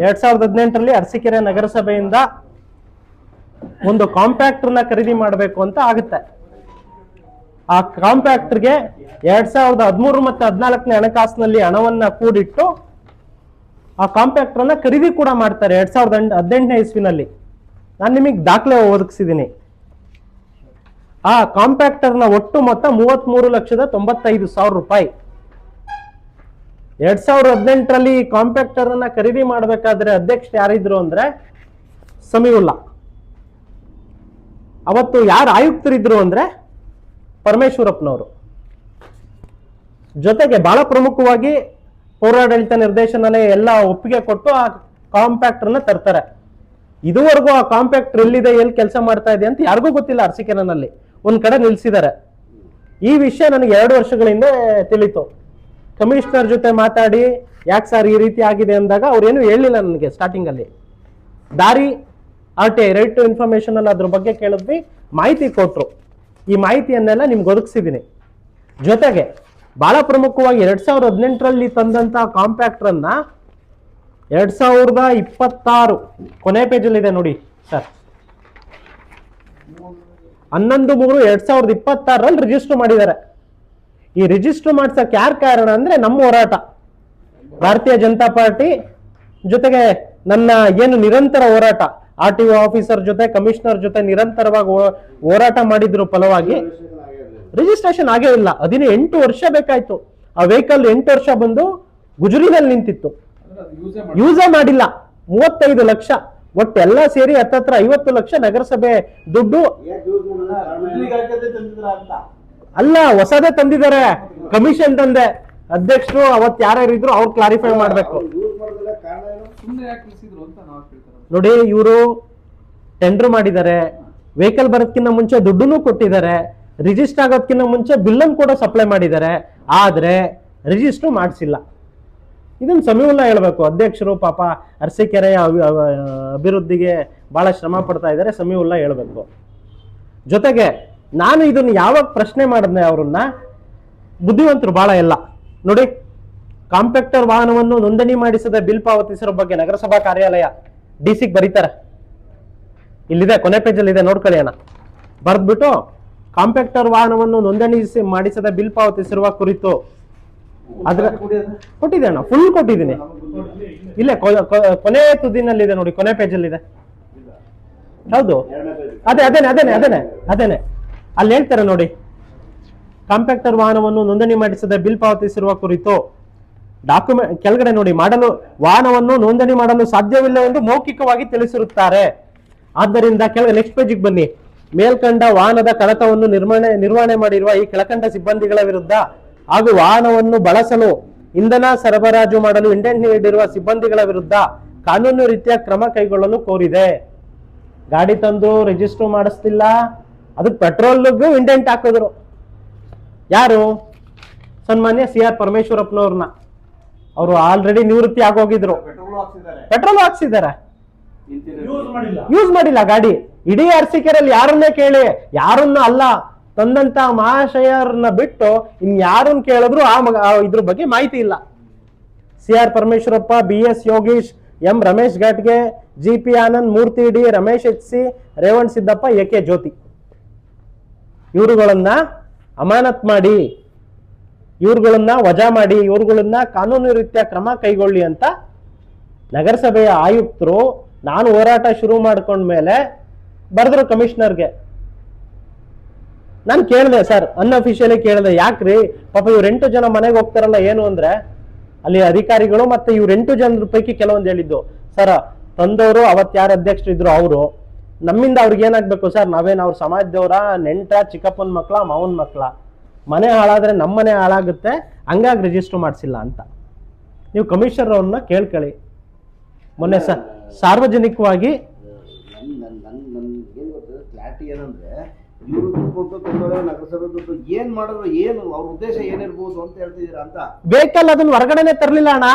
2018ರಲ್ಲಿ ಅರಸೀಕೆರೆ ನಗರಸಭೆಯಿಂದ ಒಂದು ಕಾಂಪ್ಯಾಕ್ಟರ್ನ ಖರೀದಿ ಮಾಡಬೇಕು ಅಂತ ಆಗುತ್ತೆ. ಆ ಕಾಂಪ್ಯಾಕ್ಟರ್ಗೆ 2013 ಮತ್ತು 14ನೇ ಹಣಕಾಸಿನಲ್ಲಿ ಹಣವನ್ನ ಕೂಡಿಟ್ಟು ಆ ಕಾಂಪ್ಯಾಕ್ಟರ್ನ ಖರೀದಿ ಕೂಡ ಮಾಡ್ತಾರೆ 2018ನೇ ಇಸ್ವಿನಲ್ಲಿ. ನಾನು ನಿಮಗೆ ದಾಖಲೆ ಒದಗಿಸಿದ್ದೀನಿ. ಆ ಕಾಂಪ್ಯಾಕ್ಟರ್ನ ಒಟ್ಟು ಮೊತ್ತ 33,95,000 ರೂಪಾಯಿ. 2018ರಲ್ಲಿ ಕಾಂಪ್ಯಾಕ್ಟರ್ ಅನ್ನ ಖರೀದಿ ಮಾಡಬೇಕಾದ್ರೆ ಅಧ್ಯಕ್ಷ ಯಾರಿದ್ರು ಅಂದ್ರೆ ಸಮೀವುಲ್ಲಾ. ಅವತ್ತು ಯಾರು ಆಯುಕ್ತರಿದ್ರು ಅಂದ್ರೆ ಪರಮೇಶ್ವರಪ್ಪನವರು. ಜೊತೆಗೆ ಬಹಳ ಪ್ರಮುಖವಾಗಿ ಪೌರಾಡಳಿತ ನಿರ್ದೇಶನಾಲಯ ಎಲ್ಲ ಒಪ್ಪಿಗೆ ಕೊಟ್ಟು ಆ ಕಾಂಪ್ಯಾಕ್ಟರ್ನ ತರ್ತಾರೆ. ಇದುವರೆಗೂ ಆ ಕಾಂಪ್ಯಾಕ್ಟರ್ ಎಲ್ಲಿದೆ, ಎಲ್ಲಿ ಕೆಲಸ ಮಾಡ್ತಾ ಇದೆ ಅಂತ ಯಾರಿಗೂ ಗೊತ್ತಿಲ್ಲ. ಅರಸೀಕೆರೆನಲ್ಲಿ ಒಂದ್ ಕಡೆ ನಿಲ್ಸಿದ್ದಾರೆ. ಈ ವಿಷಯ ನನಗೆ 2 ವರ್ಷಗಳ ಹಿಂದೆ ತಿಳಿತು. ಕಮಿಷನರ್ ಜೊತೆ ಮಾತಾಡಿ ಯಾಕೆ ಸರ್ ಈ ರೀತಿ ಆಗಿದೆ ಅಂದಾಗ ಅವ್ರೇನು ಹೇಳಿಲ್ಲ ನನಗೆ. ಸ್ಟಾರ್ಟಿಂಗ್ ಅಲ್ಲಿ ದಾರಿ RTI ರೈಟ್ ಟು ಇನ್ಫಾರ್ಮೇಶನ್ ಅಲ್ಲಿ ಅದ್ರ ಬಗ್ಗೆ ಕೇಳಿದ್ವಿ, ಮಾಹಿತಿ ಕೊಟ್ರು. ಈ ಮಾಹಿತಿಯನ್ನೆಲ್ಲ ನಿಮ್ಗೆ ಒದಗಿಸಿದ್ದೀನಿ. ಜೊತೆಗೆ ಬಹಳ ಪ್ರಮುಖವಾಗಿ 2018ರಲ್ಲಿ ತಂದಂತ ಕಾಂಪ್ಯಾಕ್ಟರ್ ಅನ್ನ 2026 ಕೊನೆ ಪೇಜಲ್ಲಿ ಇದೆ ನೋಡಿ ಸರ್. 11/3/2026ರಲ್ಲಿ ರಿಜಿಸ್ಟರ್ ಮಾಡಿದ್ದಾರೆ. ಈ ರಿಜಿಸ್ಟರ್ ಮಾಡ್ಸಕ್ ಯಾರು ಕಾರಣ ಅಂದ್ರೆ ನಮ್ಮ ಹೋರಾಟ, ಭಾರತೀಯ ಜನತಾ ಪಾರ್ಟಿ ಜೊತೆಗೆ ನನ್ನ ಏನು ನಿರಂತರ ಹೋರಾಟ, RTO ಆಫೀಸರ್ ಜೊತೆ ಕಮಿಷನರ್ ಜೊತೆ ನಿರಂತರವಾಗಿ ಹೋರಾಟ ಮಾಡಿದ್ರು ಫಲವಾಗಿ ರಿಜಿಸ್ಟ್ರೇಷನ್ ಆಗೇ ಇಲ್ಲ. 18 ವರ್ಷ ಬೇಕಾಯ್ತು. ಆ ವೆಹಿಕಲ್ 8 ವರ್ಷ ಬಂದು ಗುಜರಿನಲ್ಲಿ ನಿಂತಿತ್ತು, ಯೂಸೇ ಮಾಡಿಲ್ಲ. 35 ಲಕ್ಷ ಒಟ್ಟೆಲ್ಲ ಸೇರಿ ಹತ್ತತ್ರ 50 ಲಕ್ಷ ನಗರಸಭೆ ದುಡ್ಡು ಅಲ್ಲ, ಹೊಸದೇ ತಂದಿದ್ದಾರೆ. ಕಮಿಷನ್ ತಂದೆ ಅಧ್ಯಕ್ಷರು ಅವತ್ತು ಯಾರ್ಯಾರಿದ್ರು ಅವ್ರು ಕ್ಲಾರಿಫೈ ಮಾಡ್ಬೇಕು. ನೋಡಿ, ಇವರು ಟೆಂಡರ್ ಮಾಡಿದ್ದಾರೆ, ವೆಹಿಕಲ್ ಬರೋದಕ್ಕಿಂತ ಮುಂಚೆ ದುಡ್ಡನ್ನು ಕೊಟ್ಟಿದ್ದಾರೆ, ರಿಜಿಸ್ಟರ್ ಆಗೋದಕ್ಕಿಂತ ಮುಂಚೆ ಬಿಲ್ಲನ್ನು ಕೂಡ ಸಪ್ಲೈ ಮಾಡಿದ್ದಾರೆ, ಆದ್ರೆ ರಿಜಿಸ್ಟರ್ ಮಾಡಿಸಿಲ್ಲ. ಇದನ್ನು ಸಮೀವುಲ್ಲಾ ಹೇಳ್ಬೇಕು. ಅಧ್ಯಕ್ಷರು ಪಾಪ ಅರಸೀಕೆರೆಯ ಅಭಿವೃದ್ಧಿಗೆ ಬಹಳ ಶ್ರಮ ಪಡ್ತಾ ಇದ್ದಾರೆ, ಸಮೀವುಲ್ಲಾ ಹೇಳ್ಬೇಕು. ಜೊತೆಗೆ ನಾನು ಇದನ್ನು ಯಾವಾಗ ಪ್ರಶ್ನೆ ಮಾಡಿದ್ನೆ ಅವ್ರನ್ನ, ಬುದ್ಧಿವಂತರು ಬಹಳ ಎಲ್ಲ ನೋಡಿ. ಕಾಂಪ್ಯಾಕ್ಟರ್ ವಾಹನವನ್ನು ನೋಂದಣಿ ಮಾಡಿಸದ ಬಿಲ್ ಪಾವತಿಸಿರೋ ಬಗ್ಗೆ ನಗರಸಭಾ ಕಾರ್ಯಾಲಯ DC-ಗೆ ಬರೀತಾರೆ. ಇಲ್ಲಿದೆ, ಕೊನೆ ಪೇಜಲ್ಲಿ ಇದೆ, ನೋಡ್ಕೊಳ್ಳಿ ಅಣ್ಣ. ಬರ್ದ್ಬಿಟ್ಟು ಕಾಂಪ್ಯಾಕ್ಟರ್ ವಾಹನವನ್ನು ನೋಂದಣಿ ಮಾಡಿಸದ ಬಿಲ್ ಪಾವತಿಸಿರುವ ಕುರಿತು ಅದ್ರ ಕೊಟ್ಟಿದೆ ಅಣ್ಣ, ಫುಲ್ ಕೊಟ್ಟಿದ್ದೀನಿ. ಇಲ್ಲೇ ಕೊನೆ ತುದಿನಲ್ಲಿದೆ ನೋಡಿ, ಕೊನೆ ಪೇಜಲ್ಲಿ ಇದೆ. ಹೌದು, ಅದೇನೆ ಅಲ್ಲಿ ಹೇಳ್ತಾರೆ ನೋಡಿ. ಕಾಂಪ್ಯಾಕ್ಟರ್ ವಾಹನವನ್ನು ನೋಂದಣಿ ಮಾಡಿಸದ ಬಿಲ್ ಪಾವತಿಸಿರುವ ಕುರಿತು ಡಾಕ್ಯುಮೆಂಟ್ ಕೆಳಗಡೆ ನೋಡಿ, ಮಾಡಲು ವಾಹನವನ್ನು ನೋಂದಣಿ ಮಾಡಲು ಸಾಧ್ಯವಿಲ್ಲ ಎಂದು ಮೌಖಿಕವಾಗಿ ತಿಳಿಸಿರುತ್ತಾರೆ. ಆದ್ದರಿಂದ ಕೆಳಗೆ ನೆಕ್ಸ್ಟ್ ಪೇಜಿಗೆ ಬನ್ನಿ. ಮೇಲ್ಕಂಡ ವಾಹನದ ಕಡತವನ್ನು ನಿರ್ವಹಣೆ ಮಾಡಿರುವ ಈ ಕೆಳಕಂಡ ಸಿಬ್ಬಂದಿಗಳ ವಿರುದ್ಧ ಹಾಗೂ ವಾಹನವನ್ನು ಬಳಸಲು ಇಂಧನ ಸರಬರಾಜು ಮಾಡಲು ಇಂಡೆಂಟ್ ನೀಡಿರುವ ಸಿಬ್ಬಂದಿಗಳ ವಿರುದ್ಧ ಕಾನೂನು ರೀತಿಯ ಕ್ರಮ ಕೈಗೊಳ್ಳಲು ಕೋರಿದೆ. ಗಾಡಿ ತಂದು ರಿಜಿಸ್ಟರ್ ಮಾಡಿಸ್ತಿಲ್ಲ, ಅದಕ್ಕೆ ಪೆಟ್ರೋಲ್ಗೂ ಇಂಡೆಂಟ್ ಹಾಕಿದ್ರು. ಯಾರು? ಸನ್ಮಾನ್ಯ CR ಪರಮೇಶ್ವರಪ್ಪನವ್ರನ್ನ. ಅವರು ಆಲ್ರೆಡಿ ನಿವೃತ್ತಿ ಆಗೋಗಿದ್ರು, ಪೆಟ್ರೋಲ್ ಹಾಕ್ಸಿದ್ದಾರೆ, ಯೂಸ್ ಮಾಡಿಲ್ಲ ಗಾಡಿ. ಇಡೀ ಅರಸೀಕೆರೆಯಲ್ಲಿ ಯಾರನ್ನೇ ಕೇಳಿ, ಯಾರನ್ನ ಅಲ್ಲ ತಂದಂತ ಮಹಾಶಯರನ್ನ ಬಿಟ್ಟು ಇನ್ಯಾರನ್ನ ಕೇಳಿದ್ರು ಇದ್ರ ಬಗ್ಗೆ ಮಾಹಿತಿ ಇಲ್ಲ. CR Parameshwarappa, BS Yogish, M Ramesh ಘಾಟ್ಗೆ, GP Anand, ಮೂರ್ತಿ D, Ramesh HC, Revan Siddappa, AK ಜ್ಯೋತಿ, ಇವರುಗಳನ್ನ ಅಮಾನತ್ ಮಾಡಿ, ಇವ್ರುಗಳನ್ನ ವಜಾ ಮಾಡಿ, ಇವ್ರುಗಳನ್ನ ಕಾನೂನು ರೀತಿಯ ಕ್ರಮ ಕೈಗೊಳ್ಳಿ ಅಂತ ನಗರಸಭೆಯ ಆಯುಕ್ತರು ನಾನು ಹೋರಾಟ ಶುರು ಮಾಡ್ಕೊಂಡ್ಮೇಲೆ ಬರೆದ್ರು ಕಮಿಷನರ್ಗೆ. ನಾನು ಕೇಳಿದೆ, ಸರ್ ಅನ್ಅಫಿಷಿಯಲಿ ಕೇಳಿದೆ, ಯಾಕ್ರಿ ಪಾಪ ಇವ್ರು 8 ಜನ ಮನೆಗೆ ಹೋಗ್ತಾರಲ್ಲ ಏನು ಅಂದ್ರೆ, ಅಲ್ಲಿ ಅಧಿಕಾರಿಗಳು ಮತ್ತೆ ಇವ್ರು 8 ಜನರ ಪೈಕಿ ಕೆಲವೊಂದು ಹೇಳಿದ್ದು, ಸರ್ ತಂದವರು ಅವತ್ತು ಯಾರು ಅಧ್ಯಕ್ಷರಿದ್ರು ಅವರು, ನಮ್ಮಿಂದ ಅವ್ರಿಗೆ ಏನಾಗ್ಬೇಕು ಸರ್, ನಾವೇನು ಅವ್ರ ಸಮಾಜದವರ, ನೆಂಟ, ಚಿಕ್ಕಪ್ಪನ ಮಕ್ಳ, ಮಾವನ ಮಕ್ಳ, ಮನೆ ಹಾಳಾದ್ರೆ ನಮ್ಮ ಮನೆ ಹಾಳಾಗುತ್ತೆ, ಹಂಗಾಗಿ ರಿಜಿಸ್ಟರ್ ಮಾಡಿಸಿಲ್ಲ ಅಂತ. ನೀವು ಕಮಿಷನರ್ ಅವ್ರನ್ನ ಕೇಳ್ಕೊಳ್ಳಿ. ಮೊನ್ನೆ ಸಾರ್ವಜನಿಕವಾಗಿ ಕ್ಲಾರಿಟಿ ಏನಂದ್ರೆ, ಇವರು ದುಡ್ಡು ಕೊಟ್ಟು ನಗರಸಭೆ ದುಡ್ಡು ಏನ್ ಮಾಡಿದ್ರು, ಏನು ಅವ್ರ ಉದ್ದೇಶ ಏನಿರ್ಬೋದು ಅಂತ ಹೇಳ್ತಿದೀರ ಅಂತ. ವೆಹಿಕಲ್ ಅದನ್ನ ಹೊರಗಡೆನೆ ತರ್ಲಿಲ್ಲ ಅಣ್ಣ.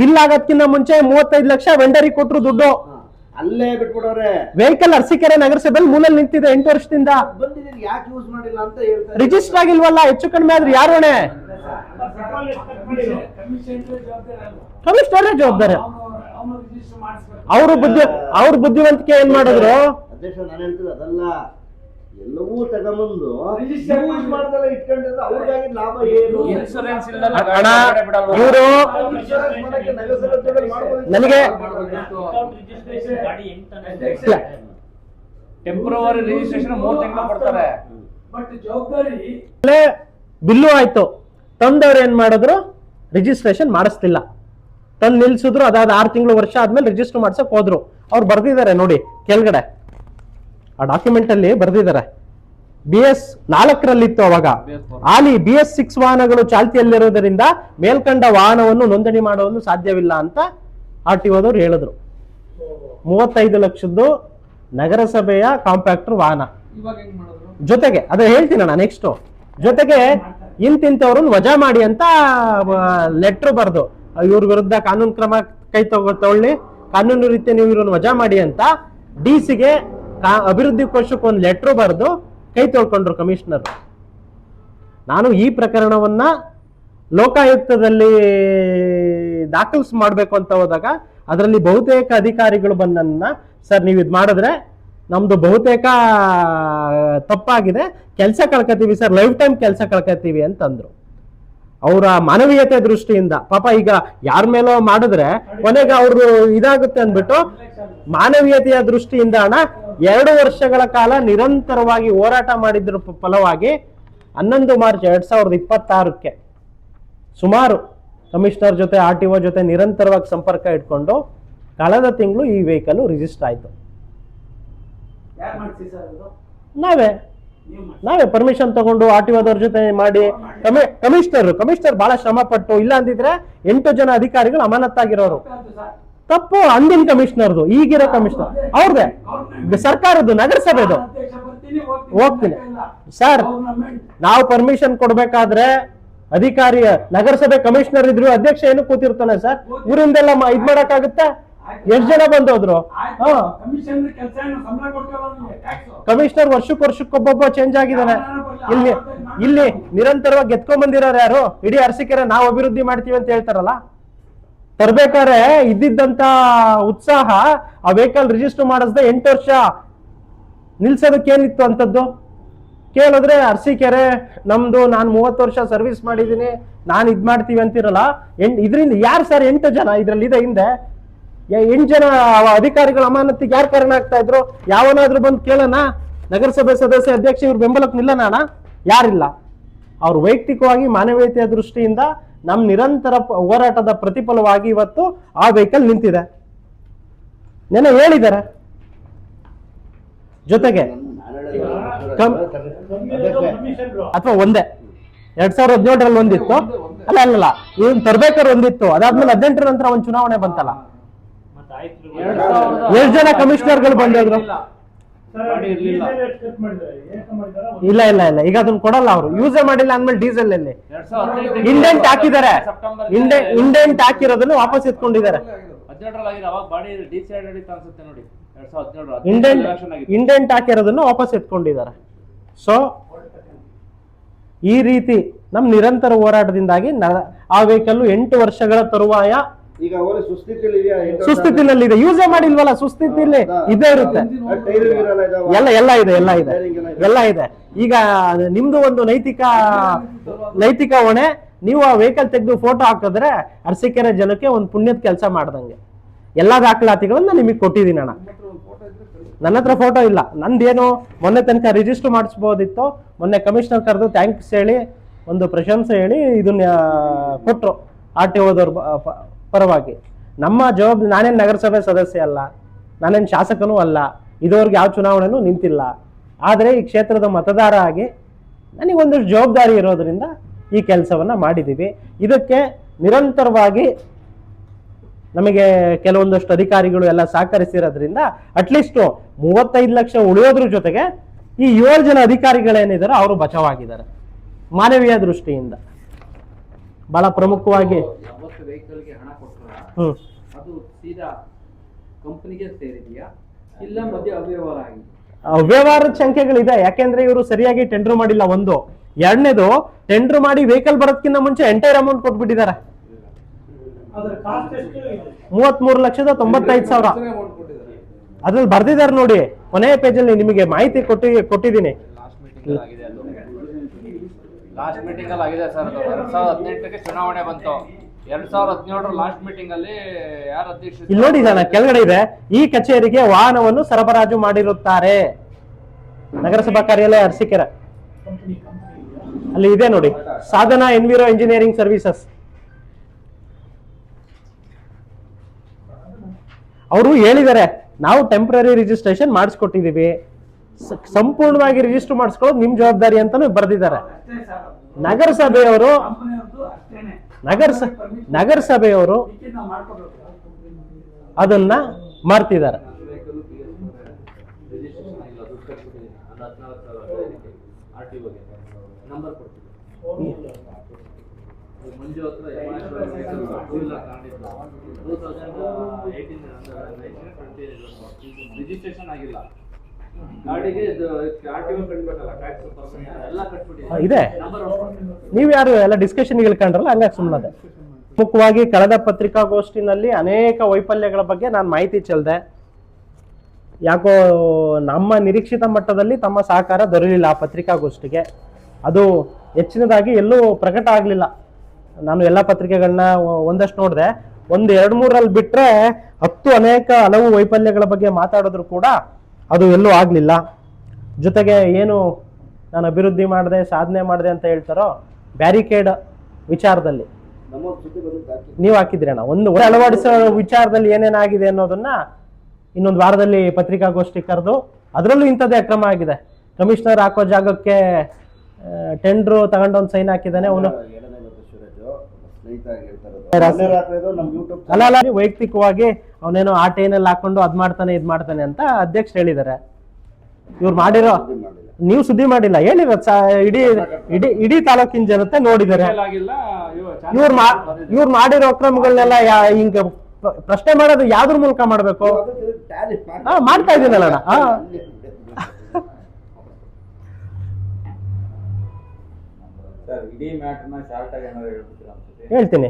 ಬಿಲ್ ಆಗಕ್ಕಿಂತ ಮುಂಚೆ 35 ಲಕ್ಷ ವೆಂಡರಿಗೆ ಕೊಟ್ರು ದುಡ್ಡು, ಅಲ್ಲೇ ಬಿಟ್ಬಿಡವ್ರೆ. ವೆಹಿಕಲ್ ಅರಸೀಕೆರೆ ನಗರಸಭೆಯಲ್ಲಿ ಮೂಲಲ್ಲಿ ನಿಂತಿದೆ 8 ವರ್ಷದಿಂದ. ಬಂದಿದ್ದೀರಿ, ಯಾಕೆ ಯೂಸ್ ಮಾಡಿಲ್ಲ ಅಂತ ಹೇಳ್ತಾರೆ. ರಿಜಿಸ್ಟರ್ ಆಗಿಲ್ವಲ್ಲ, ಹೆಚ್ಚು ಕಡಿಮೆ ಆದ್ರೆ ಯಾರು ಹೊಣೆ? ಕಮಿಷನರ್ ಜವಾಬ್ದಾರಿ. ಅವ್ರ ಬುದ್ಧಿವಂತಿಕೆ ಏನ್ ಮಾಡಿದ್ರು? ಅಧ್ಯಕ್ಷ ನಾನು ಹೇಳ್ತೀನಿ ಅದಲ್ಲ, ಎಲ್ಲವೂ ತಗೊಂಬಂದು ಯೂಸ್ ಮಾಡ್ದಲ್ಲ ಇಟ್ಕೊಂಡಿದ್ರೆ ಅವ್ರಿಗಾಗಿ ಲಾಭ ಏನು? ಇನ್ಸೂರೆನ್ಸ್ ಅಣ್ಣ ಇವರು ನನಗೆ ಟೆಂಪ್ರವರಿ ರಿಜಿಸ್ಟ್ರೇಷನ್ 3 ತಿಂಗಳು ಕೊಡ್ತಾರೆ. ಬಿಲ್ಲು ಆಯ್ತು, ತಂದವ್ರು ಏನ್ ಮಾಡಿದ್ರು? ರಿಜಿಸ್ಟ್ರೇಷನ್ ಮಾಡಿಸ್ತಿಲ್ಲ, ತಂದು ನಿಲ್ಸಿದ್ರು. ಅದಾದ 6 ತಿಂಗಳು ವರ್ಷ ಆದ್ಮೇಲೆ ರಿಜಿಸ್ಟರ್ ಮಾಡ್ಸಕ್ ಹೋದ್ರು. ಅವ್ರು ಬರ್ದಿದ್ದಾರೆ ನೋಡಿ ಕೆಳಗಡೆ ಆ ಡಾಕ್ಯುಮೆಂಟ್ ಅಲ್ಲಿ ಬರ್ದಿದ್ದಾರೆ. BS 4 ಅವಾಗ ಆಲಿ BS 6 ವಾಹನಗಳು ಚಾಲ್ತಿಯಲ್ಲಿರುವುದರಿಂದ ಮೇಲ್ಕಂಡ ವಾಹನವನ್ನು ನೋಂದಣಿ ಮಾಡುವುದು ಸಾಧ್ಯವಿಲ್ಲ ಅಂತ RTOದವ್ರು ಹೇಳಿದ್ರು. 35 ಲಕ್ಷದ್ದು ನಗರಸಭೆಯ ಕಾಂಪ್ಯಾಕ್ಟರ್ ವಾಹನ ಜೊತೆಗೆ ಅದೇ ಹೇಳ್ತೀನಿ ನಾನು ನೆಕ್ಸ್ಟ್, ಜೊತೆಗೆ ಇಂತಿಂತವ್ರನ್ನ ವಜಾ ಮಾಡಿ ಅಂತ ಲೆಟ್ರ್ ಬರ್ದು ಇವ್ರ ವಿರುದ್ಧ ಕಾನೂನು ಕ್ರಮ ಕೈ ತಗೊಳ್ಳಿ, ಕಾನೂನು ರೀತಿ ನೀವು ಇವ್ರನ್ನ ವಜಾ ಮಾಡಿ ಅಂತ DC-ಗೆ ಅಭಿವೃದ್ಧಿ ಕೋಶಕ್ಕೆ ಒಂದು ಲೆಟ್ರ್ ಬರೆದು ಕೈ ತೊಳ್ಕೊಂಡ್ರು ಕಮಿಷನರ್. ನಾನು ಈ ಪ್ರಕರಣವನ್ನ ಲೋಕಾಯುಕ್ತದಲ್ಲಿ ದಾಖಲಿಸ್ ಮಾಡ್ಬೇಕು ಅಂತ ಹೋದಾಗ ಅದರಲ್ಲಿ ಬಹುತೇಕ ಅಧಿಕಾರಿಗಳು ಬಂದನ್ನ, ಸರ್ ನೀವು ಇದು ಮಾಡಿದ್ರೆ ನಮ್ದು ಬಹುತೇಕ ತಪ್ಪಾಗಿದೆ, ಕೆಲಸ ಕಳ್ಕೊತೀವಿ ಸರ್, ಲೈಫ್ ಟೈಮ್ ಕೆಲಸ ಕಳ್ಕೊತೀವಿ ಅಂತಂದ್ರು. ಅವರ ಮಾನವೀಯತೆ ದೃಷ್ಟಿಯಿಂದ ಪಾಪ ಈಗ ಯಾರ ಮೇಲೋ ಮಾಡಿದ್ರೆ ಕೊನೆಗೆ ಅವರು ಇದಾಗುತ್ತೆ ಅಂದ್ಬಿಟ್ಟು ಮಾನವೀಯತೆಯ ದೃಷ್ಟಿಯಿಂದ ಅಣ್ಣ 2 ವರ್ಷಗಳ ಕಾಲ ನಿರಂತರವಾಗಿ ಹೋರಾಟ ಮಾಡಿದ್ರ ಫಲವಾಗಿ 11 ಮಾರ್ಚ್ 2026ಕ್ಕೆ ಸುಮಾರು ಕಮಿಷನರ್ ಜೊತೆ RTO ಜೊತೆ ನಿರಂತರವಾಗಿ ಸಂಪರ್ಕ ಇಟ್ಕೊಂಡು ಕಳೆದ ತಿಂಗಳು ಈ ವೆಹಿಕಲ್ ರಿಜಿಸ್ಟರ್ ಆಯ್ತು. ನಾವೇ ಪರ್ಮಿಷನ್ ತಗೊಂಡು RTOದವ್ರ ಜೊತೆ ಮಾಡಿ ಕಮಿಷನರ್ ಬಹಳ ಶ್ರಮ ಪಟ್ಟು, ಇಲ್ಲ ಅಂದಿದ್ರೆ 8 ಜನ ಅಧಿಕಾರಿಗಳು ಅಮಾನತ್ತಾಗಿರೋರು. ತಪ್ಪು ಅಂದಿನ ಕಮಿಷನರ್ದು, ಈಗಿರೋ ಕಮಿಷನರ್ ಅವ್ರದೇ, ಸರ್ಕಾರದ್ದು, ನಗರಸಭೆದು. ಹೋಗ್ತೀನಿ ಸರ್, ನಾವು ಪರ್ಮಿಷನ್ ಕೊಡ್ಬೇಕಾದ್ರೆ ಅಧಿಕಾರಿ ನಗರಸಭೆ ಕಮಿಷನರ್ ಇದ್ರು, ಅಧ್ಯಕ್ಷ ಏನು ಕೂತಿರ್ತಾನೆ ಸರ್? ಊರಿಂದೆಲ್ಲ ಇದ್ ಮಾಡಕ್ಕಾಗುತ್ತೆ? ಎಷ್ಟು ಜನ ಬಂದೋದ್ರು? ಕಮಿಷನರ್ ವರ್ಷಕ್ಕೊಬ್ಬೊಬ್ಬ ಚೇಂಜ್ ಆಗಿದ್ದಾನೆ. ಇಲ್ಲಿ ನಿರಂತರವಾಗಿ ಗೆದ್ಕೊಂಡ್ ಬಂದಿರೋರು ಯಾರು? ಇಡೀ ಅರಸೀಕೆರೆ ನಾವು ಅಭಿವೃದ್ಧಿ ಮಾಡ್ತೀವಿ ಅಂತ ಹೇಳ್ತಾರಲ್ಲ. ತರ್ಬೇಕಾದ್ರೆ ಇದ್ದಿದ್ದಂತ ಉತ್ಸಾಹ ಆ ವೆಹಿಕಲ್ ರಿಜಿಸ್ಟರ್ ಮಾಡಿಸ್ದೆ 8 ವರ್ಷ ನಿಲ್ಸೋದಕ್ಕೆ ಏನಿತ್ತು ಅಂತದ್ದು ಕೇಳಿದ್ರೆ, ಅರಸೀಕೆರೆ ನಮ್ದು, ನಾನು 30 ವರ್ಷ ಸರ್ವಿಸ್ ಮಾಡಿದೀನಿ, ನಾನು ಇದ್ ಮಾಡ್ತೀವಿ ಅಂತಿರಲ್ಲ. ಇದರಿಂದ ಯಾರು ಸರ್ 8 ಜನ ಇದ್ರಲ್ಲಿ ಇದೆ ಹಿಂದೆ? 8 ಜನ ಅಧಿಕಾರಿಗಳ ಅಮಾನತಿಗೆ ಯಾರು ಕಾರಣ ಆಗ್ತಾ ಇದ್ರು? ಯಾವನಾದ್ರೂ ಬಂದು ಕೇಳೋಣ? ನಗರಸಭೆ ಸದಸ್ಯ ಅಧ್ಯಕ್ಷ ಇವ್ರ ಬೆಂಬಲಕ್ಕೆ ನಿಲ್ಲೋಣ? ಯಾರಿಲ್ಲ. ಅವ್ರು ವೈಯಕ್ತಿಕವಾಗಿ ಮಾನವೀಯತೆಯ ದೃಷ್ಟಿಯಿಂದ ನಮ್ ನಿರಂತರ ಹೋರಾಟದ ಪ್ರತಿಫಲವಾಗಿ ಇವತ್ತು ಆ ವೆಹಿಕಲ್ ನಿಂತಿದೆ. ನೆನೆ ಹೇಳಿದ್ದಾರೆ. ಜೊತೆಗೆ ಅಥವಾ ಒಂದೇ 2017ರಲ್ಲಿ ಒಂದಿತ್ತು, ಅಲ್ಲ ಇವನ್ ತರ್ಬೇಕಾದ್ರೆ ಒಂದಿತ್ತು, ಅದಾದ್ಮೇಲೆ 18ರ ನಂತರ ಒಂದ್ ಚುನಾವಣೆ ಬಂತಲ್ಲ, 7 ಜನ ಕಮಿಷನರ್ಗಳು ಬಂದಿದ್ರು. ಇಲ್ಲ ಈಗ ಅದನ್ನ ಕೊಡಲ್ಲ ಅವರು, ಯೂಸೇ ಮಾಡಿಲ್ಲ ಅಂದ್ಮೇಲೆ ಡೀಸೆಲ್ ಅಲ್ಲಿ ಇಂಡೆಂಟ್ ಹಾಕಿದ್ದಾರೆ, ಇಂಡೆಂಟ್ ಹಾಕಿರೋದನ್ನ ವಾಪಸ್ ಎತ್ಕೊಂಡಿದ್ದಾರೆ. ಇಂಡೆಂಟ್ ಹಾಕಿರೋದನ್ನ ವಾಪಸ್ ಎತ್ಕೊಂಡಿದ್ದಾರೆ. ಸೊ ಈ ರೀತಿ ನಮ್ ನಿರಂತರ ಹೋರಾಟದಿಂದಾಗಿ ಆ ವೆಹಿಕಲ್ 8 ವರ್ಷಗಳ ತರುವಾಯ ಈಗ ಅವರ ಸುಸ್ಥಿತಿನಲ್ಲಿದೆ. ಯೂಸೇ ಮಾಡಿಲ್ವಲ್ಲ, ಸುಸ್ಥಿತಿಲಿ ಇದೇ ಇರುತ್ತೆ. ಎಲ್ಲ ಇದೆ. ಈಗ ನಿಮ್ದು ಒಂದು ನೈತಿಕ ಹೊಣೆ. ನೀವು ಆ ವೆಹಿಕಲ್ ತೆಗೆದು ಫೋಟೋ ಹಾಕಿದ್ರೆ ಅರಸೀಕೆರೆ ಜನಕ್ಕೆ ಒಂದು ಪುಣ್ಯದ ಕೆಲಸ ಮಾಡ್ದಂಗೆ. ಎಲ್ಲಾ ದಾಖಲಾತಿಗಳನ್ನ ನಿಮಗೆ ಕೊಟ್ಟಿದ್ದೀನಿ ಅಣ್ಣ. ನನ್ನ ಹತ್ರ ಫೋಟೋ ಇಲ್ಲ, ನಂದೇನು ಮೊನ್ನೆ ತನಕ ರಿಜಿಸ್ಟರ್ ಮಾಡಿಸ್ಬೋದಿತ್ತು. ಮೊನ್ನೆ ಕಮಿಷನರ್ ಕರೆದು ಥ್ಯಾಂಕ್ಸ್ ಹೇಳಿ, ಒಂದು ಪ್ರಶಂಸೆ ಹೇಳಿ ಇದನ್ನ ಕೊಟ್ರು RTOದವ್ರ ಪರವಾಗಿ. ನಮ್ಮ ಜವಾಬ್ದಾರಿ, ನಾನೇನು ನಗರಸಭೆ ಸದಸ್ಯ ಅಲ್ಲ, ನಾನೇನು ಶಾಸಕನೂ ಅಲ್ಲ, ಇದುವರೆಗೆ ಯಾವ ಚುನಾವಣೆನೂ ನಿಂತಿಲ್ಲ. ಆದರೆ ಈ ಕ್ಷೇತ್ರದ ಮತದಾರ ಆಗಿ ನನಗೊಂದಷ್ಟು ಜವಾಬ್ದಾರಿ ಇರೋದ್ರಿಂದ ಈ ಕೆಲಸವನ್ನ ಮಾಡಿದ್ದೀವಿ. ಇದಕ್ಕೆ ನಿರಂತರವಾಗಿ ನಮಗೆ ಕೆಲವೊಂದಷ್ಟು ಅಧಿಕಾರಿಗಳು ಎಲ್ಲ ಸಹಕರಿಸಿರೋದ್ರಿಂದ ಅಟ್ಲೀಸ್ಟ್ 35 ಲಕ್ಷ ಉಳಿಯೋದ್ರ ಜೊತೆಗೆ ಈ 7 ಜನ ಅಧಿಕಾರಿಗಳೇನಿದ್ದಾರೆ ಅವರು ಬಚಾವಾಗಿದ್ದಾರೆ ಮಾನವೀಯ ದೃಷ್ಟಿಯಿಂದ. ಬಹಳ ಪ್ರಮುಖವಾಗಿ ಅವ್ಯವಹಾರದ ಸಂಖ್ಯೆಗಳಿದೆ. ಯಾಕೆಂದ್ರೆ ಇವರು ಸರಿಯಾಗಿ ಟೆಂಡರ್ ಮಾಡಿಲ್ಲ. ಒಂದು, ಎರಡನೇದು, ಟೆಂಡರ್ ಮಾಡಿ ವೆಹಿಕಲ್ ಬರೋದಕ್ಕಿಂತ ಮುಂಚೆ ಎಂಟೈರ್ ಅಮೌಂಟ್ ಕೊಟ್ಬಿಟ್ಟಿದ್ದಾರೆ. 33,95,000 ಅದ್ರಲ್ಲಿ ಬರ್ದಿದ್ದಾರೆ ನೋಡಿ, ಕೊನೆಯ ಪೇಜಲ್ಲಿ ನಿಮಗೆ ಮಾಹಿತಿ ಕೊಟ್ಟಿದ್ದೀನಿ. ಲಾಸ್ಟ್ ಮೀಟಿಂಗ್ ಅಲ್ಲಿ ಆಗಿದೆ ಸರ್. 2018ಕ್ಕೆ ಚುನಾವಣೆ ಬಂತು. 2017 ಲಾಸ್ಟ್ ಮೀಟಿಂಗ್ ಅಲ್ಲಿ ಯಾರು ಅಧ್ಯಕ್ಷ ಇಲ್ಲಿ ನೋಡಿ ಜನ ಕೆಳಗಡೆ ಇದೆ, ಈ ಕಚೇರಿಗೆ ವಾಹನವನ್ನು ಸರಬರಾಜು ಮಾಡಿರುತ್ತಾರೆ. ನಗರಸಭಾ ಕಾರ್ಯಾಲಯ ಅರಸೀಕೆರೆ ಅಲ್ಲಿ ಇದೆ ನೋಡಿ, ಸಾಧನಾ ಎನ್ವಿರೋ ಇಂಜಿನಿಯರಿಂಗ್ ಸರ್ವಿಸಸ್. ಅವರು ಹೇಳಿದ್ದಾರೆ, ನಾವು ಟೆಂಪ್ರರಿ ರಿಜಿಸ್ಟ್ರೇಷನ್ ಮಾಡಿಸ್ಕೊಟ್ಟಿದೀವಿ, ಸಂಪೂರ್ಣವಾಗಿ ರಿಜಿಸ್ಟರ್ ಮಾಡಿಸ್ಕೊಳ್ಳೋದು ನಿಮ್ ಜವಾಬ್ದಾರಿ ಅಂತಾನು ಬರೆದಿದ್ದಾರೆ. ನಗರಸಭೆಯವರು ನಗರಸಭೆಯವರು ಅದನ್ನ ಮಾಡ್ತಿದ್ದಾರೆ. ರಿಜಿಸ್ಟ್ರೇಷನ್ ಆಗಿಲ್ಲ ಗಾಡಿಗೆ. ಇದೆ, ನೀವ್ ಯಾರು ಎಲ್ಲ ಡಿಸ್ಕಷನ್ ಇಳ್ಕೊಂಡ್ರಲ್ಲ, ಹಂಗಾಗಿ ಸುಮ್ಮನದೆ. ಮುಖ್ಯವಾಗಿ ಕಳೆದ ಪತ್ರಿಕಾಗೋಷ್ಠಿನಲ್ಲಿ ಅನೇಕ ವೈಫಲ್ಯಗಳ ಬಗ್ಗೆ ನಾನು ಮಾಹಿತಿ ಚೆಲ್ದೆ. ಯಾಕೋ ನಮ್ಮ ನಿರೀಕ್ಷಿತ ಮಟ್ಟದಲ್ಲಿ ತಮ್ಮ ಸಹಕಾರ ದೊರೆಯಲಿಲ್ಲ ಆ ಪತ್ರಿಕಾಗೋಷ್ಠಿಗೆ. ಅದು ಹೆಚ್ಚಿನದಾಗಿ ಎಲ್ಲೂ ಪ್ರಕಟ ಆಗಲಿಲ್ಲ. ನಾನು ಎಲ್ಲ ಪತ್ರಿಕೆಗಳನ್ನ ಒಂದಷ್ಟು ನೋಡಿದೆ, ಒಂದು 2-3ರಲ್ಲಿ ಬಿಟ್ರೆ ಹಲವು ವೈಫಲ್ಯಗಳ ಬಗ್ಗೆ ಮಾತಾಡಿದ್ರು ಕೂಡ ಅದು ಎಲ್ಲೂ ಆಗಲಿಲ್ಲ. ಜೊತೆಗೆ ಏನು ನಾನು ಅಭಿವೃದ್ಧಿ ಮಾಡಿದೆ, ಸಾಧನೆ ಮಾಡಿದೆ ಅಂತ ಹೇಳ್ತಾರೋ, ಬ್ಯಾರಿಕೇಡ್ ವಿಚಾರದಲ್ಲಿ ನೀವು ಹಾಕಿದ್ರಿ ಅಣ್ಣ, ಒಂದು ಅಳವಡಿಸೋ ವಿಚಾರದಲ್ಲಿ ಏನೇನಾಗಿದೆ ಅನ್ನೋದನ್ನ ಇನ್ನೊಂದು ವಾರದಲ್ಲಿ ಪತ್ರಿಕಾಗೋಷ್ಠಿ ಕರೆದು, ಅದರಲ್ಲೂ ಇಂಥದ್ದೇ ಅಕ್ರಮ ಆಗಿದೆ. ಕಮಿಷನರ್ ಹಾಕೋ ಜಾಗಕ್ಕೆ ಟೆಂಡ್ರು ತಗೊಂಡು ಒಂದು ಸೈನ್ ಹಾಕಿದ್ದಾನೆ ಅವನು. ಅಲ್ಲ, ವೈಯಕ್ತಿಕವಾಗಿ ಅವನೇನೋ ಆ ಟೈನಲ್ಲಿ ಹಾಕೊಂಡು ಅದ್ ಮಾಡ್ತಾನೆ ಇದ್ ಮಾಡ್ತಾನೆ ಅಂತ ಅಧ್ಯಕ್ಷ ಹೇಳಿದ್ದಾರೆ. ಇವ್ರು ಮಾಡಿರೋ, ನೀವು ಸುದ್ದಿ ಮಾಡಿಲ್ಲ, ಹೇಳಿರೋ ಇಡೀ ತಾಲೂಕಿನ ಜನತೆ ನೋಡಿದ್ದಾರೆ. ಇವ್ರು ಮಾಡಿರೋ ಅಕ್ರಮಗಳನ್ನೆಲ್ಲ ಹಿಂಗ ಪ್ರಶ್ನೆ ಮಾಡೋದು ಯಾವ್ದ್ರ ಮೂಲಕ ಮಾಡ್ಬೇಕು? ಮಾಡ್ತಾ ಇದ್ದೀನಲ್ಲ ಹೇಳ್ತೀನಿ.